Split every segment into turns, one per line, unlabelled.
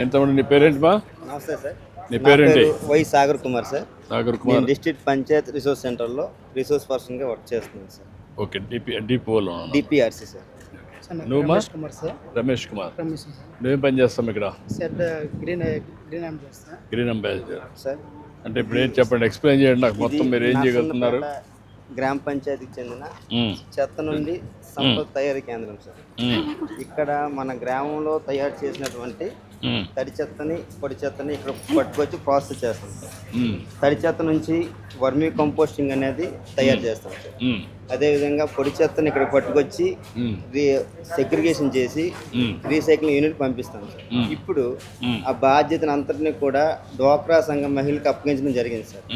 ఎంతమంది నీ పేరేంటి మా?
నమస్తే సార్.
నీ పేరేంటి?
Y Sagar Kumar sir.
సాగర్ కుమార్.
నేను డిస్ట్రిక్ట్ పంచాయత్ రిసోర్స్ సెంటర్లో రిసోర్స్ పర్సన్గా వర్క్ చేస్తున్నాను సార్.
ఓకే, డిపిఓలో.
DPRC sir.
నువ్వు మా?
కుమార్ సార్.
రమేష్ కుమార్.
రమేష్ సార్.
నువ్వేం పని చేస్తాం ఇక్కడ?
Sir green ambassador
green ambassador
sir.
అంటే ఇప్పుడు ఏం చెప్పండి, ఎక్స్ప్లెయిన్ చేయండి నాకు మొత్తం మీరు ఏం చేయగలుగుతున్నారు.
గ్రామ పంచాయతీకి చెందిన చెత్త నుండి సంపద తయారీ కేంద్రం సార్. ఇక్కడ మన గ్రామంలో తయారు చేసినటువంటి తడి చెత్తని పొడి చెత్తని ఇక్కడ పట్టుకొచ్చి ప్రాసెస్ చేస్తాం సార్. తడి చెత్త నుంచి వర్మీ కంపోస్టింగ్ అనేది తయారు చేస్తాం సార్. అదేవిధంగా పొడి చెత్తని ఇక్కడ పట్టుకొచ్చి సెగ్రిగేషన్ చేసి రీసైక్లింగ్ యూనిట్ పంపిస్తాం సార్. ఇప్పుడు ఆ బాధ్యతను అంతటినీ కూడా డ్వాక్రా సంఘం మహిళలకు అప్పగించడం జరిగింది సార్.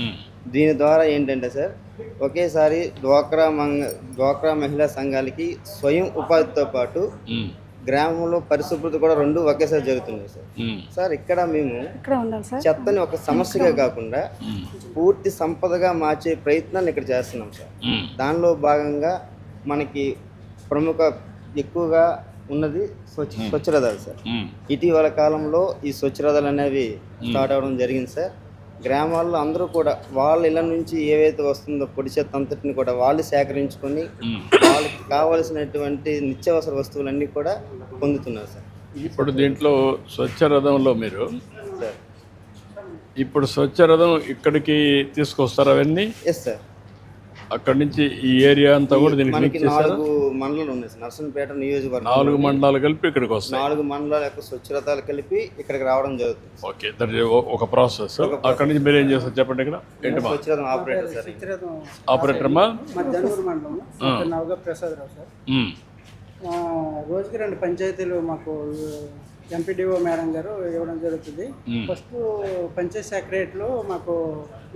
దీని ద్వారా ఏంటంటే సార్, ఒకేసారి డ్వాక్రా మహిళా సంఘాలకి స్వయం ఉపాధితో పాటు గ్రామంలో పరిశుభ్రత కూడా రెండు ఒకేసారి జరుగుతున్నాయి సార్. సార్ ఇక్కడ మేము చెత్తని ఒక సమస్యగా కాకుండా పూర్తి సంపదగా మార్చే ప్రయత్నాన్ని ఇక్కడ చేస్తున్నాం సార్. దానిలో భాగంగా మనకి ఎక్కువగా ఉన్నది స్వచ్ఛరథాలు సార్. ఇటీవల కాలంలో ఈ స్వచ్ఛరథాలు అనేవి స్టార్ట్ అవ్వడం జరిగింది సార్. గ్రామాల్లో అందరూ కూడా వాళ్ళ ఇళ్ళ నుంచి ఏవైతే వస్తుందో పొడి చెత్త అంతటిని కూడా వాళ్ళు సేకరించుకొని వాళ్ళకి కావలసినటువంటి నిత్యావసర వస్తువులన్నీ కూడా పొందుతున్నారు సార్.
ఇప్పుడు దీంట్లో స్వచ్ఛ రథంలో మీరు
సార్
ఇప్పుడు స్వచ్ఛ రథం ఇక్కడికి తీసుకొస్తారు అవన్నీ?
Yes sir.
అక్కడి నుంచి ఈ ఏరియా అంతా కూడా దీనికి లింక్ చేశారు.
4 మండలాలు ఉన్నాయి సార్. నర్సంపేట నియోజకవర్గం
4 మండలాలు కలిపి ఇక్కడికి వస్తాయి.
4 మండలాల యొక్క స్వచ్ఛరథాలు కలిపి ఇక్కడికి రావడం జరుగుతుంది.
ఓకే, దట్ ఒక ప్రాసెస్. అక్కడి నుంచి మీరు ఏం చేస్తారు చెప్పండి. ఇక్కడ ఏంటి మా
స్వచ్ఛరథం ఆపరేటర్ సార్.
ఆపరేటర్ మా
జనూరు మండలం నవగా ప్రసాదరావు సార్. రోజుకి 2 పంచాయతీలు మాకు ఎంపీడీఓ మేడం గారు ఇవ్వడం జరుగుతుంది. ఫస్ట్ పంచాయత్ సెక్రటరీలో మాకు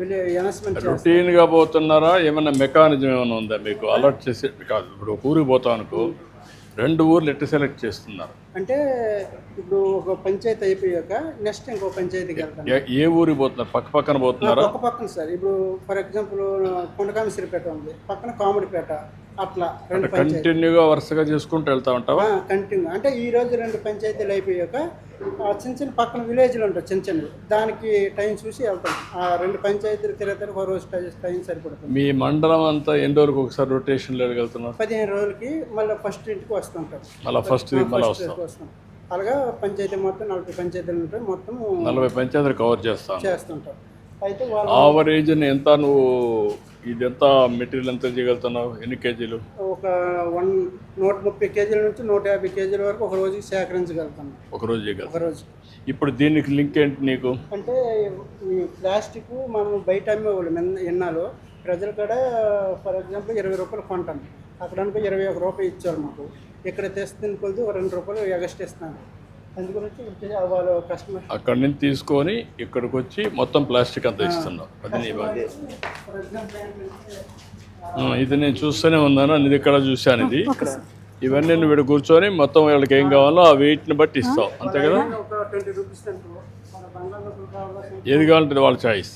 అనౌన్స్మెంట్
రొటీన్గా పోతున్నారా? ఏమన్నా మెకానిజం ఏమైనా ఉందా మీకు? అలర్ట్ చేసి కాదు, ఇప్పుడు ఒక ఊరికి పోతాం అనుకో, 2 ఊర్లు ఎట్లా సెలెక్ట్ చేస్తున్నారు
అంటే ఇప్పుడు ఒక పంచాయతీ అయిపోయాక నెక్స్ట్ ఇంకో పంచాయతీకి వెళ్తాం.
ఏ ఊరికి పోతున్నారు? పక్కన పోతున్నారా?
పక్కన సార్. ఇప్పుడు ఫర్ ఎగ్జాంపుల్ కొండకామిసిరిపేట ఉంది, పక్కన కామెడీపేట, అట్లా 2
కంటిన్యూగా వరుసగా చేసుకుంటూ వెళ్తా ఉంటావా?
కంటిన్యూ అంటే ఈ రోజు 2 పంచాయతీలు అయిపోయాక చిన్న పక్కన విలేజ్లు ఉంటాయి చిన్న చిన్నవి, దానికి టైం చూసి వెళ్తాం. ఆ 2 పంచాయతీలు తిరుగుతారు, ఒక రోజు టైం సరిపడుతుంది.
మీ మండలం అంతా ఎన్ని రోజులకు ఒకసారి రొటేషన్లో వెళ్తున్నారు?
15 రోజులకి మళ్ళీ ఫస్ట్ ఇంటికి వస్తుంటాం.
మళ్ళీ ఫస్ట్
వస్తాం. అలాగా పంచాయతీ మొత్తం 40 పంచాయతీలు ఉంటాయి. మొత్తం
40 పంచాయతీలు కవర్ చేస్తుంటాం.
అయితే
ఆవరేజ్ ఎంత నువ్వు ఇదంతా మెటీరియల్ ఎంత చేయగలుగుతున్నావు? ఎన్ని కేజీలు?
ఒక 130 కేజీల నుంచి 150 కేజీల వరకు ఒక రోజుకి సేకరించగలుగుతాను.
ఒక రోజు. ఇప్పుడు దీనికి లింక్ ఏంటి నీకు?
అంటే ఈ ప్లాస్టిక్ మనం బయట అమ్మేవాళ్ళు ఎన్నాళ్ళు ప్రజలు కూడా ఫర్ ఎగ్జాంపుల్ 20 రూపాయలు కొంటాను, అక్కడ అనుకో 21 రూపాయలు ఇచ్చారు మాకు. ఇక్కడ తెస్తున్న కొద్ది 2 రూపాయలు ఎగస్ట్ ఇస్తాను. అందుగురించి వాళ్ళు కస్టమర్
అక్కడి నుంచి తీసుకొని ఇక్కడికి వచ్చి మొత్తం ప్లాస్టిక్ అంతా ఇస్తున్నావు. అది నీ బాధ్యత. ఇది నేను చూస్తూనే ఉన్నాను, ఇది ఇక్కడ చూశాను. ఇది ఇవన్నీ నువ్వు ఇక్కడ కూర్చొని మొత్తం వాళ్ళకి ఏం కావాలో ఆ వెయిట్ని బట్టి ఇస్తావు, అంతే కదా? ఏది కావాలంటే వాళ్ళ చాయిస్,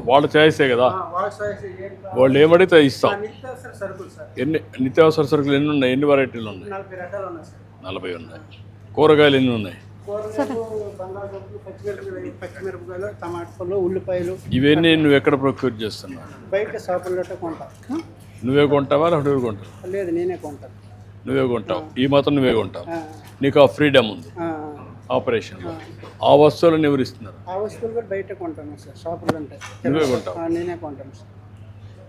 వాళ్ళ చాయిసే కదా. వాళ్ళు ఏమడితే ఇస్తాం. నిత్యావసర సరుకులు ఎన్ని ఉన్నాయి? ఎన్ని వెరైటీలు ఉన్నాయి? 40 ఉన్నాయి. కూరగాయలు ఎన్ని ఉన్నాయి?
పచ్చిమిరపకాయలు, టమాటాలు, ఉల్లిపాయలు.
ఇవన్నీ నువ్వు ఎక్కడ ప్రొక్యూర్ చేస్తున్నావు?
బయట షాపుల్లో కొంటా.
నువ్వే కొంటావా? ఎవరు కొంటావు?
లేదు, నేనే కొంటాను.
నువ్వే కొంటావు. ఈ మాత్రం నువ్వే కొంటావు. నీకు ఆ ఫ్రీడమ్ ఉంది ఆపరేషన్లో. ఆ వస్తువులను ఎవరు ఇస్తున్నారు?
ఆ వస్తువులు కూడా బయట కొంటాను సార్. షాపులు ఉంటాయి,
నువ్వే కొంటావు.
నేనే కొంటాను సార్.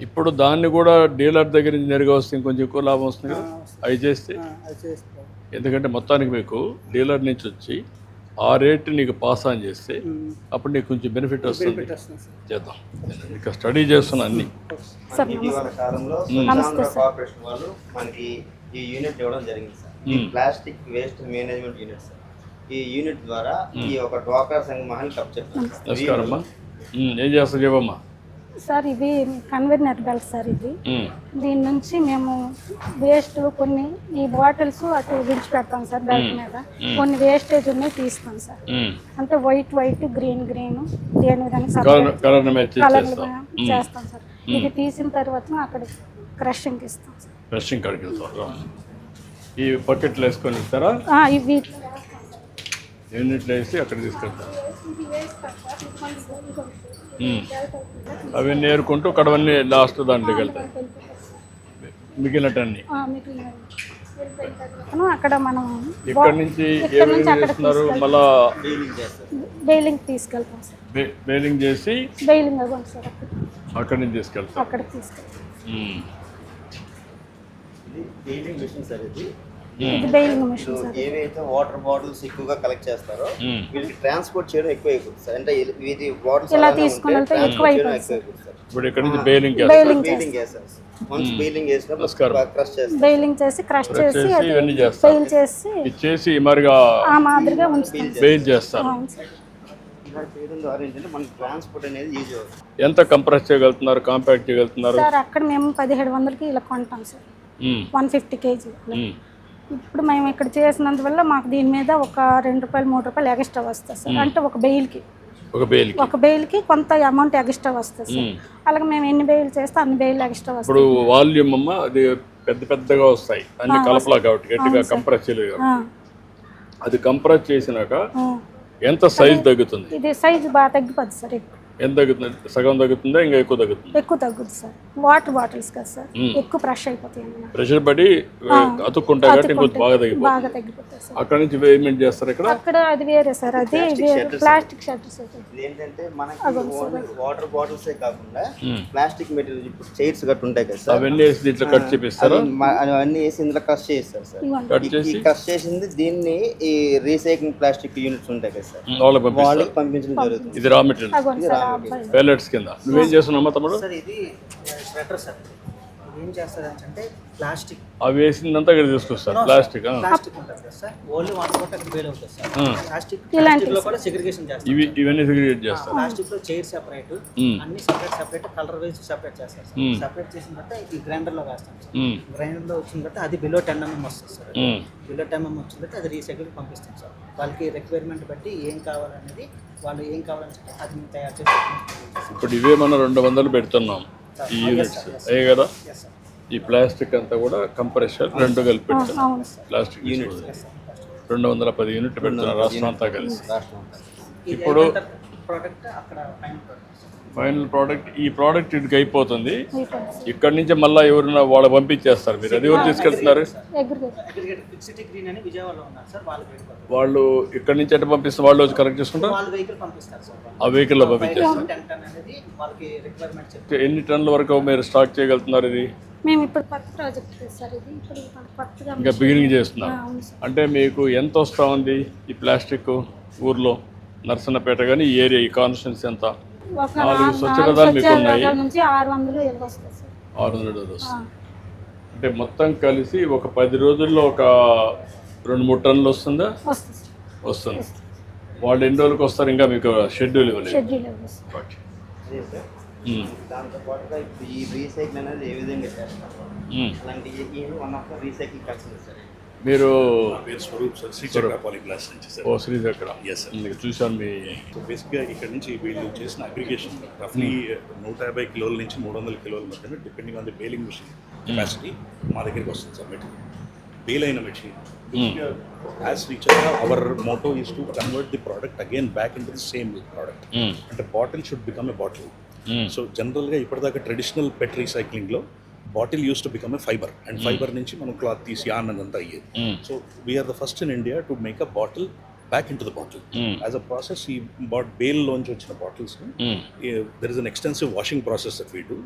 ఇప్పుడు దాన్ని కూడా డీలర్ దగ్గర నుంచి నేరుగా వస్తే కొంచెం ఎక్కువ లాభం వస్తుంది కదా అవి చేస్తే. ఎందుకంటే మొత్తానికి మీకు డీలర్ నుంచి వచ్చి ఆ రేట్ నీకు పాస్ ఆన్ చేస్తే అప్పుడు నీకు కొంచెం బెనిఫిట్ వస్తుంది. చేద్దాం, ఇంకా స్టడీ చేస్తున్నా అన్ని.
ఇటీవల కాలంలో కార్పొరేషన్ వాళ్ళు మనకి ఈ యూనిట్ ఇవ్వడం జరిగింది సార్. ఈ plastic waste management unit sir. ఈ యూనిట్ ద్వారా ఈ ఒక డ్వాక్రా సంఘ మహిళలకు అప్పచెప్తాం.
నమస్కారం అమ్మా, ఏం చేస్తారు చెప్పమ్మా?
సార్ ఇది కన్వీనర్ బెల్ట్ సార్. ఇది దీని నుంచి మేము వేస్ట్ కొన్ని ఈ బాటిల్స్ అటు విడిచిపెడతాం సార్. బెల్ట్ మీద కొన్ని వేస్టేజ్ ఉన్నాయి తీస్తాం సార్. అంటే వైట్ గ్రీన్ దేని విధంగా కలర్ చేస్తాం సార్. ఇది తీసిన తర్వాత అక్కడ క్రషింగ్కి ఇస్తాం సార్.
క్రషింగ్ కాడికి వెళ్తాం. ఈ బకెట్లు వేసుకొని ఇస్తారా?
ఇవి
యూనిట్లు వేసి అక్కడ తీసుకెళ్తారు.
ఇది వేస్తారు సార్, ఇది కొంచెం
అవన్నీ ఏరుకుంటూ కడవన్నీ లాస్ట్ దాంట్లోకి వెళ్తాయి మిగిలినటన్నీ.
అక్కడ మనం
ఇక్కడ నుంచి ఏ విధంగా చేస్తున్నారు? మళ్ళా
బెయిలింగ్ తీసుకెళ్తాం సార్.
బేలింగ్ చేసి
బెయిలింగ్ అవ్వండి సార్,
అక్కడి నుంచి తీసుకెళ్తారు.
అక్కడికి తీసుకెళ్తాం.
ఇది బెయిలింగ్ మిషన్ సార్.
ఇది బెయిలింగ్ మిషన్ సార్.
ఏవైతే వాటర్ బాటిల్స్ ఎక్కువగా కలెక్ట్ చేస్తారో వీటికి ట్రాన్స్పోర్ట్ చేయడం ఎక్కువ అయిపోతుంది సార్. అంటే ఇది బాటిల్స్
ఇలా తీసుకొని వెళ్తే ఎక్కువ అయిపోతుంది సార్.
ఇప్పుడు ఇక్కడ నుంచి బేలింగ్
బెయిలింగ్ చేస్తారు. వన్స్ బెయిలింగ్ చేసినప్పుడు క్రష్ చేస్తారు.
బెయిలింగ్ చేసి క్రష్ చేసి
ఇవన్నీ చేస్తారు.
బెయిల్ చేసి
ఇచ్చేసి మరిగా
ఆ మాదిరిగా ఉంచుతాం.
బెయిల్ చేస్తారు.
అవును సార్.
ఇలా చేయడం ద్వారా ఏంటంటే మనకి ట్రాన్స్పోర్ట్ అనేది ఈజీ అవుతుంది.
ఎంత కంప్రెస్ చేయగలుగుతున్నారు, కాంపాక్ట్ చేయగలుగుతున్నారు?
సార్ అక్కడ మేము 1700కి ఇలా కొంటాం సార్, 150 కేజీ. ఇప్పుడు మేము ఇక్కడ చేసినందువల్ల మాకు దీని మీద ఒక ₹2 ₹3 ఎక్స్ట్రా వస్తుంది సార్. అంటే ఒక బెయిల్కి కొంత అమౌంట్ ఎక్స్ట్రా వస్తుంది సార్. అలాగే మేము ఎన్ని బెయిల్ చేస్తే అన్ని బెయిల్ ఎక్స్ట్రా వస్తుంది.
ఇప్పుడు వాల్యూమ్ అమ్మ అది పెద్దగా వస్తాయి అన్ని కలపలా కాబట్టి గట్టిగా కంప్రెస్ చేయలేదు. అది కంప్రెస్ చేసినాక ఎంత సైజ్ తగ్గుతుంది?
ఇది సైజు బాగా తగ్గిపోద్ది సార్.
ఎంత తగ్గుతుంది? సగం తగ్గుతుందా, ఇంకా ఎక్కువ తగ్గుతుంది?
ఎక్కువ తగ్గుద్ది సార్. వాటర్ బాటిల్స్ కదా సార్, ఎక్కువ ఫ్రెష్ అయిపోతాయి అన్నమాట.
ప్రెషర్ పడి అతుక్కుంటాయి కాబట్టి ఇంకొంచెం బాగా తగ్గిపోతుంది
సార్.
అక్కడ నుంచి పేమెంట్ చేస్తారు. ఇక్కడ
అది వేరే సార్, అది ప్లాస్టిక్ షట్టర్స్.
ఇది ఏంటంటే మనకి వాటర్ బాటిల్స్ కాకుండా ప్లాస్టిక్ మెటీరియల్ ఇప్పుడు చైర్స్ గట్టు ఉంటాయి కదా సార్,
అవన్నీ వేసి దీంట్లో కట్ చేపిస్తారు.
అవన్నీ వేసి ఇందులో క్రష్ చేస్తారు సార్.
కట్ చేసి
క్రష్ చేసింది దీన్ని ఈ రీసైక్లింగ్ ప్లాస్టిక్ యూనిట్స్ ఉంటాయి కదా సార్, వాళ్ళకి పంపించడం జరుగుతుంది.
ఇది రా మెటీరియల్ ప్యాలెట్స్ కింద. నువ్వేం చేస్తున్నావు తమ్ముడు?
సార్ ఇది స్వెటర్ సార్. ఏం చేస్తారు అంటే ప్లాస్టిక్
అవి వేసిందంతా ఇక్కడ తీసుకొస్తారు. ప్లాస్టిక్
ఉంటుంది కదా సార్, ఓన్లీ 1 ఫోట్ అక్కడ బేల్ అవుతుంది సార్. ప్లాస్టిక్ లో కూడా సెగ్రిగేషన్ చేస్తారు.
ఇవన్నీ సెగ్రిగేట్ చేస్తారు.
ప్లాస్టిక్ లో చైర్ సెపరేట్, అన్ని సెపరేట్ కలర్ వైజ్ సెపరేట్ చేస్తారు సార్. సెపరేట్ చేసిన తర్వాత ఈ గ్రైండర్ లో వేస్తాం సార్. గ్రైండర్ లో వచ్చిన తర్వాత అది బిలో 10 mm వస్తుంది సార్. బిలో 10 mm వచ్చిన తర్వాత అది రీసైకిల్ పంపిస్తాం సార్. వాళ్ళకి రిక్వైర్మెంట్ బట్టి ఏం కావాలనేది వాళ్ళు ఏం కావాలని చెప్పి అది మేము తయారు చేసి
ఇప్పుడు ఇవే మనం 200 పెడుతున్నాం ఈ యూనిట్స్ అయ్యే కదా. ఈ ప్లాస్టిక్ అంతా కూడా కంప్రెషర్ 2 కలిపి పెడుతున్నాం. ప్లాస్టిక్ యూనిట్స్ 210 యూనిట్లు పెడుతున్నారు రాష్ట్రం అంతా కలిసి. ఇప్పుడు
ప్రోడక్ట్ అక్కడ
ఫైనల్ ప్రోడక్ట్ ఈ ప్రోడక్ట్ ఇటుకి అయిపోతుంది. ఇక్కడ నుంచి మళ్ళీ ఎవరైనా వాళ్ళు పంపించేస్తారు. మీరు అది ఎవరు తీసుకెళ్తున్నారు?
సిటీ గ్రీన్ అని విజయవాడలో ఉన్నారు సార్.
వాళ్ళు ఇక్కడ నుంచి ఎట్లా పంపిస్తారు? వాళ్ళు వచ్చి కలెక్ట్ చేసుకుంటారు.
వాళ్ళ వెహికల్ పంపిస్తారు సార్.
ఆ వెహికల్లో పంపించేస్తారు.
10 టన్ అనేది వాళ్ళకి రిక్వైర్మెంట్ చెప్తారు.
ఎన్ని టన్నుల వరకు మీరు స్టాక్ చేయగలుగుతున్నారు? ఇది
మేము ఇప్పుడు కొత్త ప్రాజెక్ట్ సార్. ఇది ఇప్పుడు కొత్తగా
ఇంకా బిగినింగ్ చేస్తున్నారు. అంటే మీకు ఎంత వస్తూ ఉంది ఈ ప్లాస్టిక్ ఊర్లో? నర్సన్నపేట కానీ ఈ ఏరియా, ఈ కాన్స్టిట్యున్సీ ఎంత? 4 స్వచ్ఛగదాలు మీకు ఉన్నాయి.
600 వస్తుంది సార్.
600 వస్తుంది. అంటే మొత్తం కలిసి ఒక 10 రోజుల్లో ఒక 2-3 టన్నులు వస్తుందా? వస్తుంది. వాళ్ళు ఎన్ని రోజులకు వస్తారు? ఇంకా మీకు షెడ్యూల్ ఇవ్వలేదు.
దాంతో పాటుగా ఇప్పుడు ఈ రీసైకిల్ అనేది ఏ విధంగా చేస్తారు అలాంటి one of the recycle concern sir.
మీరు
స్వరూప్ సార్, శ్రీచక్ర పాలిగ్లాస్ నుంచి సార్.
ఓ శ్రీచక్ర.
Yes sir.
మీకు చూసాను మీ.
బేసిక్గా ఇక్కడ నుంచి వీళ్ళు చేసిన అగ్రిగేషన్ రఫ్లీ 150 కిలోల నుంచి 300 కిలోల మధ్యన depending on the baling machine capacity మా దగ్గరికి వస్తుంది సార్. మెటీరియల్ బేల్ అయిన machine as Srichakra our motto is to convert the product again back into the same product. అంటే bottle should become a bottle. So జనరల్గా ఇప్పటిదాకా traditional PET రీసైక్లింగ్లో bottle use to become a fibre, and fibre నుంచి మనం cloth తీసి yarn అదంతా అయ్యేది. So we are the first in India to make a bottle back into the bottle as a process. ఈ bale లోంచి వచ్చిన bottles there is an extensive washing process that we do.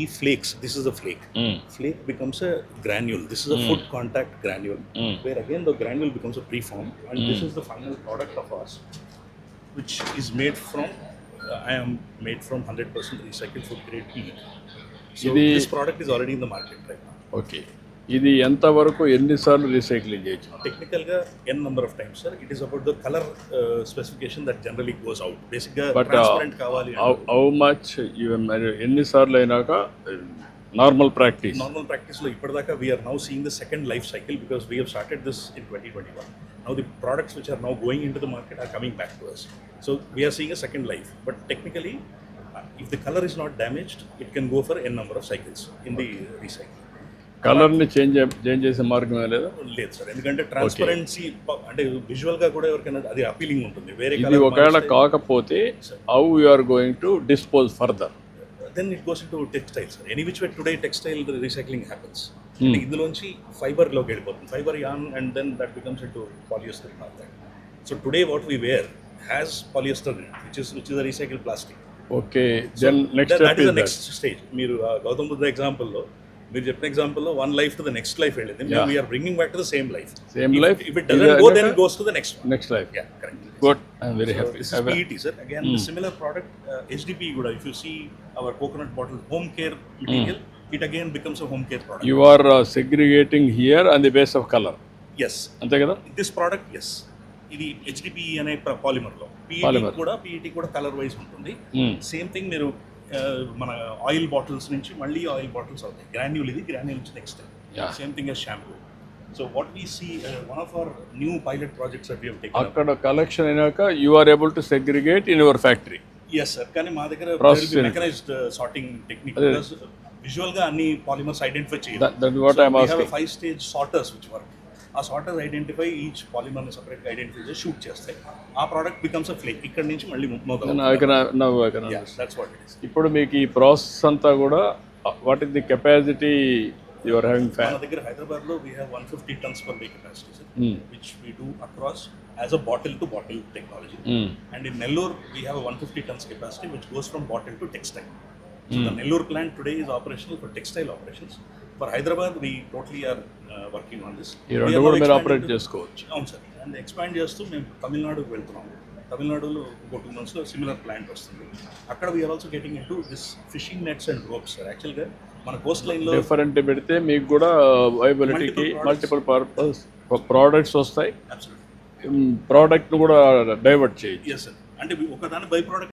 ఈ flakes, this is the flake becomes a granule. This is a food contact granule where again the granule becomes a preform, and this is the final product of ours which is made from I am made from 100% recycled food grade PET. So this product is already in the market right now.
Okay. ఇది ఎంతవరకు ఎన్నిసార్లు recycling చేయొచ్చు?
టెక్నికల్గా n number of times sir. It is about the color specification that generally goes out. Basically transparent కావాలి.
How much ఎన్నిసార్లు అయినాక normal practice?
Normal ప్రాక్టీస్లో ఇప్పటిదాకా we are now seeing the second life cycle because we have started this in 2021. Now the products which are now going into the market are coming back to us. So we are seeing a second life. But technically, if the color is not damaged, it can go for n number of cycles in the recycling.
కలర్ని change చేసే మార్గం లేదా?
లేదు sir, ఎందుకంటే transparency అంటే విజువల్గా కూడా ఎవరికైనా అది అపీలింగ్ ఉంటుంది. వేరే
ఇది ఒకవేళ కాకపోతే how you are going to dispose further?
Then it goes to textile sir. Any which way today textile recycling happens. ఇందులోంచి ఫైబర్లోకి వెళ్ళిపోతుంది, fibre yarn, and then that becomes into polyester. So today what we wear has polyester which is a recycle plastic.
Okay, then
next stage. మీరు గౌతమ్ బుద్ధ ఎగ్జాంపుల్లో మీరు చెప్పిన ఎగ్జాంపుల్లో one life to the next life వెళ్ళింది. We are bringing back to the same life. If it doesn't go, then it goes to the next one.
Next life.
Yeah, correct.
Good, I'm very happy.
This is PET, sir. Again, the similar product, HDPE Guda. If you see our coconut bottle home care material, it again becomes a home care product.
You are segregating here on the base of color.
Yes.
అంతే కదా?
This product, yes. ఇది HDPE అనే పాలిమర్లో PET కూడా colour wise ఉంటుంది. Same thing మీరు మన oil bottles నుంచి మళ్ళీ ఆయిల్ బాటిల్స్ అవుతాయి. గ్రాన్యూల్ నుంచి next same thing as shampoo. So what we see one of our new pilot projects that we have taken.
అక్కడ కలెక్షన్ అయినాక you are able to segregate in your factory.
Yes sir, కానీ మా దగ్గర mechanised sorting technique, విజువల్గా అన్ని polymers identify చేయాలి.
That is what I am asking.
5 stage sorters which work. ఆ సార్టర్స్ identify each పాలిమర్ని సపరేట్గా ఐడెంటిఫై చేసి షూట్ చేస్తాయి. ఆ ప్రోడక్ట్ బికమ్స్ అ ఫ్లేక్. ఇక్కడ నుంచి మళ్ళీ దట్స్ వాట్ ఇట్ ఇస్.
ఇప్పుడు మీకు ఈ ప్రాసెస్ అంతా కూడా what is the capacity you are having?
మన దగ్గర హైదరాబాద్లో we have 150 tons per day capacity, sir, which we do across as a bottle to bottle technology. And in Nellore we have a 150 tons capacity which goes from bottle to textile. So the Nellore plant today is operational for textile operations. For Hyderabad we totally are working on this.
ఈ రెండు కూడా మీరు operate చేసుకోవచ్చు.
అవును sir, and expand చేస్తూ మేము తమిళనాడుకు వెళ్తున్నాము. తమిళనాడులో ఇంకో 2 monthsలో సిమిలర్ ప్లాంట్ వస్తుంది. అక్కడ we are also getting in to this fishing nets and ropes sir. యాక్చువల్గా మన కోస్ట్ లైన్లో
డిఫరెంట్ పెడితే మీకు కూడా వైబిలిటీకి మల్టిపుల్ పర్పస్ ప్రోడక్ట్స్ వస్తాయి. ప్రోడక్ట్ను కూడా డైవర్ట్ చేయొచ్చు.
ఎస్ సార్, అంటే ఒకదాని బై ప్రోడక్ట్